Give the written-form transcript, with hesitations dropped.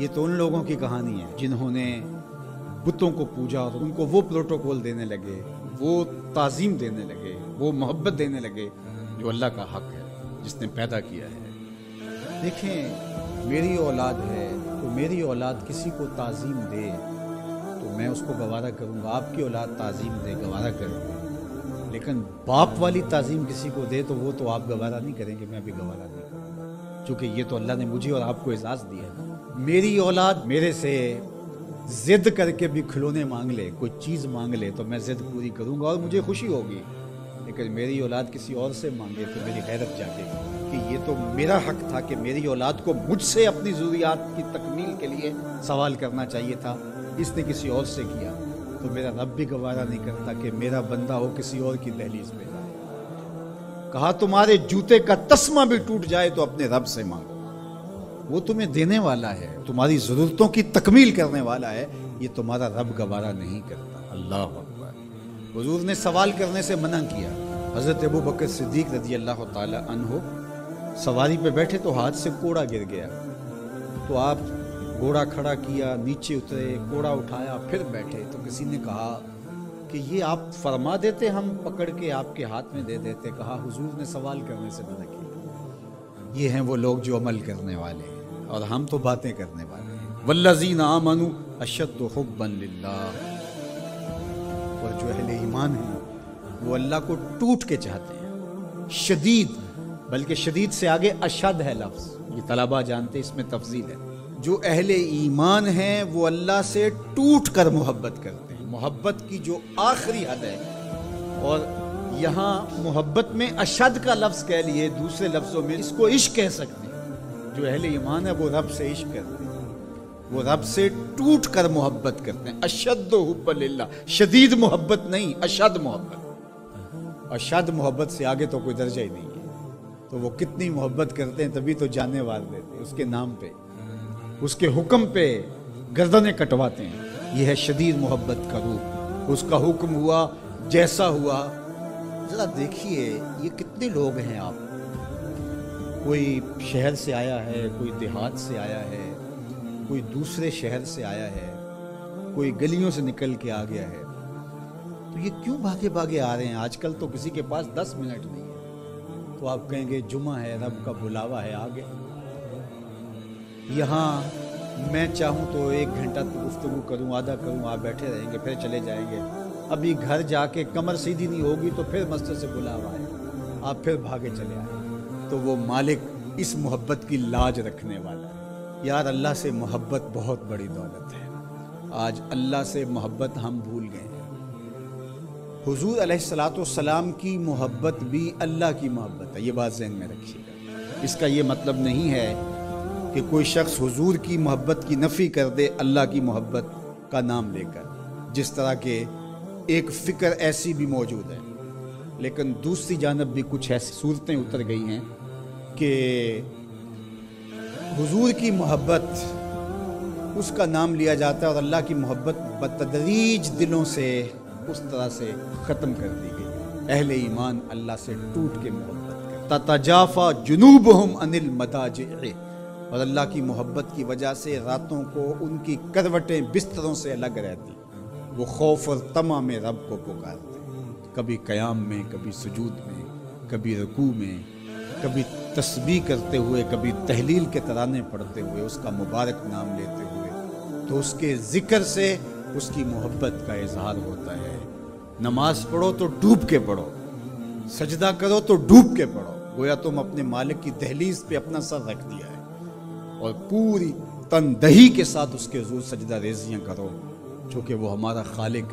یہ تو ان لوگوں کی کہانی ہے جنہوں نے بتوں کو پوجا اور ان کو وہ پروٹوکول دینے لگے، وہ تعظیم دینے لگے، وہ محبت دینے لگے جو اللہ کا حق ہے، جس نے پیدا کیا ہے۔ دیکھیں، میری اولاد ہے تو میری اولاد کسی کو تعظیم دے تو میں اس کو گوارا کروں گا، آپ کی اولاد تعظیم دے گوارا کریں گے، لیکن باپ والی تعظیم کسی کو دے تو وہ تو آپ گوارا نہیں کریں گے، میں بھی گوارا نہیں کروں گا، چونکہ یہ تو اللہ نے مجھے اور آپ کو اعزاز دیا ہے۔ میری اولاد میرے سے ضد کر کے بھی کھلونے مانگ لے، کوئی چیز مانگ لے تو میں ضد پوری کروں گا اور مجھے خوشی ہوگی، لیکن میری اولاد کسی اور سے مانگے تو میری غیرت جاگے گی کہ یہ تو میرا حق تھا کہ میری اولاد کو مجھ سے اپنی ضروریات کی تکمیل کے لیے سوال کرنا چاہیے تھا، اس نے کسی اور سے کیا، تو میرا رب بھی گوارا نہیں کرتا کہ میرا بندہ ہو کسی اور کی دہلیز پہ جائے۔ کہا تمہارے جوتے کا تسمہ بھی ٹوٹ جائے تو اپنے رب سے مانگو، وہ تمہیں دینے والا ہے، تمہاری ضرورتوں کی تکمیل کرنے والا ہے، یہ تمہارا رب گوارا نہیں کرتا۔ اللہ اکبر۔ حضور نے سوال کرنے سے منع کیا۔ حضرت ابو بکر صدیق رضی اللہ تعالی عنہ سواری پہ بیٹھے تو ہاتھ سے کوڑا گر گیا، تو آپ گھوڑا کھڑا کیا، نیچے اترے، کوڑا اٹھایا، پھر بیٹھے، تو کسی نے کہا کہ یہ آپ فرما دیتے، ہم پکڑ کے آپ کے ہاتھ میں دے دیتے۔ کہا حضور نے سوال کرنے سے منع کیا۔ یہ ہیں وہ لوگ جو عمل کرنے والے ہیں اور ہم تو باتیں کرنے والے ہیں۔ والذین آمنوا اشد حبا للہ، اور جو اہل ایمان ہیں وہ اللہ کو ٹوٹ کے چاہتے ہیں، شدید، بلکہ شدید سے آگے اشد ہے لفظ، یہ طلبہ جانتے اس میں تفضیل ہے۔ جو اہل ایمان ہیں وہ اللہ سے ٹوٹ کر محبت کرتے ہیں، محبت کی جو آخری حد ہے، اور یہاں محبت میں اشد کا لفظ کہہ لیے، دوسرے لفظوں میں اس کو عشق کہہ سکتے ہیں۔ جو اہل ایمان ہے وہ رب سے عشق کرتے ہیں، وہ رب سے ٹوٹ کر محبت کرتے ہیں۔ اشد حب للہ، شدید محبت نہیں، اشد محبت۔ اشد محبت سے آگے تو کوئی درجہ ہی نہیں ہے، تو وہ کتنی محبت کرتے ہیں، تبھی تو جانے وار دیتے ہیں اس کے نام پہ، اس کے حکم پہ گردنیں کٹواتے ہیں۔ یہ ہے شدید محبت کا روح۔ اس کا حکم ہوا جیسا ہوا۔ ذرا دیکھیے یہ کتنے لوگ ہیں، آپ کوئی شہر سے آیا ہے، کوئی دیہات سے آیا ہے، کوئی دوسرے شہر سے آیا ہے، کوئی گلیوں سے نکل کے آ گیا ہے، تو یہ کیوں بھاگے بھاگے آ رہے ہیں؟ آج کل تو کسی کے پاس 10 منٹ نہیں ہے، تو آپ کہیں گے جمعہ ہے، رب کا بلاوا ہے، آگے۔ یہاں میں چاہوں تو 1 گھنٹہ تو گفتگو کروں، آدھا کروں، آپ بیٹھے رہیں گے، پھر چلے جائیں گے۔ ابھی گھر جا کے کمر سیدھی نہیں ہوگی تو پھر مسجد سے بلاوا ہے، آپ پھر بھاگے چلے آئیں۔ تو وہ مالک اس محبت کی لاج رکھنے والا ہے۔ یار اللہ سے محبت بہت بڑی دولت ہے، آج اللہ سے محبت ہم بھول گئے ہیں۔ حضور علیہ السلام کی محبت بھی اللہ کی محبت ہے، یہ بات ذہن میں رکھیے گا۔ اس کا یہ مطلب نہیں ہے کہ کوئی شخص حضور کی محبت کی نفی کر دے اللہ کی محبت کا نام لے کر، جس طرح کہ ایک فکر ایسی بھی موجود ہے، لیکن دوسری جانب بھی کچھ ایسی صورتیں اتر گئی ہیں کہ حضور کی محبت اس کا نام لیا جاتا ہے اور اللہ کی محبت بتدریج دلوں سے اس طرح سے ختم کر دی گئی۔ اہل ایمان اللہ سے ٹوٹ کے محبت کرتا، تتجافا جنوبہم عن المضاجع، اور اللہ کی محبت کی وجہ سے راتوں کو ان کی کروٹیں بستروں سے الگ رہتی، وہ خوف اور طمع میں رب کو پکارتے، کبھی قیام میں، کبھی سجود میں، کبھی رکوع میں، کبھی تسبیح کرتے ہوئے، کبھی تہلیل کے ترانے پڑھتے ہوئے، اس کا مبارک نام لیتے ہوئے، تو اس کے ذکر سے اس کی محبت کا اظہار ہوتا ہے۔ نماز پڑھو تو ڈوب کے پڑھو، سجدہ کرو تو ڈوب کے پڑھو، گویا تم اپنے مالک کی دہلیز پہ اپنا سر رکھ دیا ہے، اور پوری تندہی کے ساتھ اس کے حضور سجدہ ریزیاں کرو، چونکہ وہ ہمارا خالق ہے۔